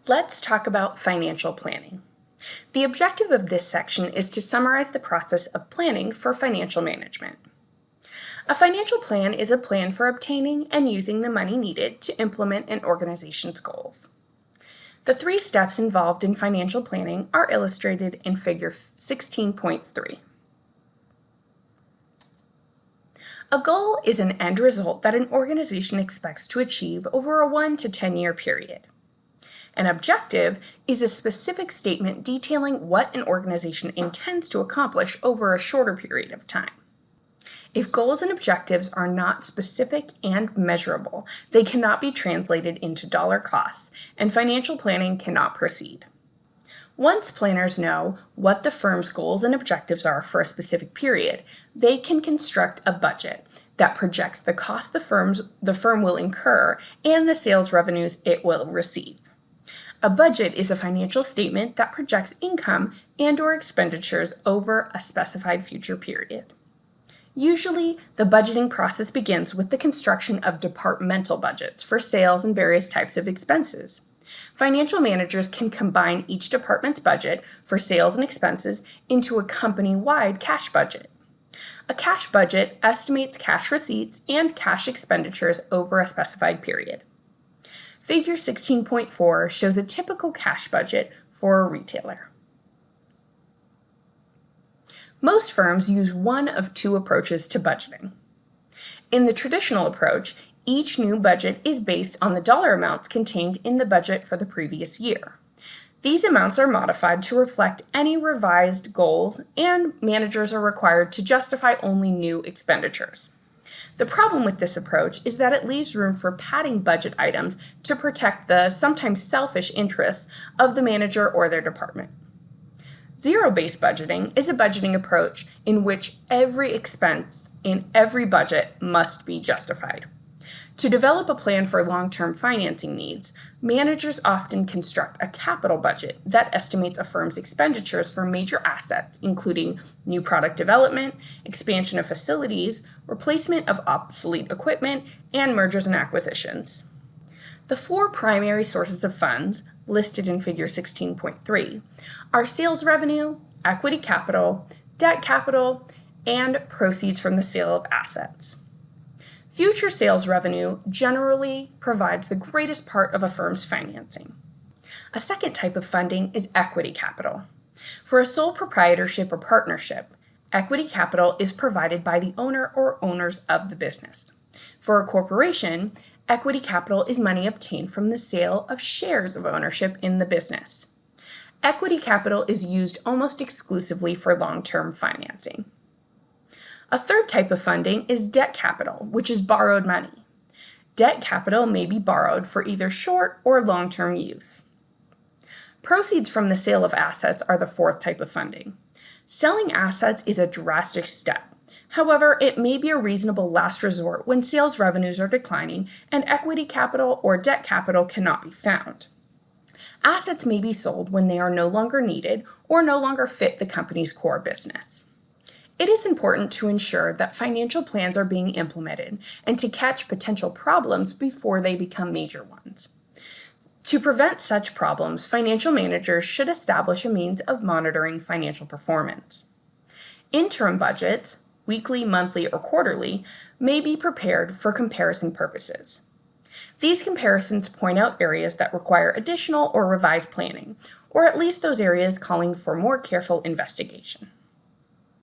Let's talk about financial planning. The objective of this section is to summarize the process of planning for financial management. A financial plan is a plan for obtaining and using the money needed to implement an organization's goals. The 3 steps involved in financial planning are illustrated in Figure 16.3. A goal is an end result that an organization expects to achieve over a 1 to 10-year period. An objective is a specific statement detailing what an organization intends to accomplish over a shorter period of time. If goals and objectives are not specific and measurable, they cannot be translated into dollar costs, and financial planning cannot proceed. Once planners know what the firm's goals and objectives are for a specific period, they can construct a budget that projects the cost the firm will incur and the sales revenues it will receive. A budget is a financial statement that projects income and/or expenditures over a specified future period. Usually, the budgeting process begins with the construction of departmental budgets for sales and various types of expenses. Financial managers can combine each department's budget for sales and expenses into a company-wide cash budget. A cash budget estimates cash receipts and cash expenditures over a specified period. Figure 16.4 shows a typical cash budget for a retailer. Most firms use one of 2 approaches to budgeting. In the traditional approach, each new budget is based on the dollar amounts contained in the budget for the previous year. These amounts are modified to reflect any revised goals, and managers are required to justify only new expenditures. The problem with this approach is that it leaves room for padding budget items to protect the sometimes selfish interests of the manager or their department. Zero-based budgeting is a budgeting approach in which every expense in every budget must be justified. To develop a plan for long-term financing needs, managers often construct a capital budget that estimates a firm's expenditures for major assets, including new product development, expansion of facilities, replacement of obsolete equipment, and mergers and acquisitions. The 4 primary sources of funds, listed in Figure 16.3, are sales revenue, equity capital, debt capital, and proceeds from the sale of assets. Future sales revenue generally provides the greatest part of a firm's financing. A second type of funding is equity capital. For a sole proprietorship or partnership, equity capital is provided by the owner or owners of the business. For a corporation, equity capital is money obtained from the sale of shares of ownership in the business. Equity capital is used almost exclusively for long-term financing. A third type of funding is debt capital, which is borrowed money. Debt capital may be borrowed for either short or long-term use. Proceeds from the sale of assets are the 4th type of funding. Selling assets is a drastic step. However, it may be a reasonable last resort when sales revenues are declining and equity capital or debt capital cannot be found. Assets may be sold when they are no longer needed or no longer fit the company's core business. It is important to ensure that financial plans are being implemented and to catch potential problems before they become major ones. To prevent such problems, financial managers should establish a means of monitoring financial performance. Interim budgets, weekly, monthly, or quarterly, may be prepared for comparison purposes. These comparisons point out areas that require additional or revised planning, or at least those areas calling for more careful investigation.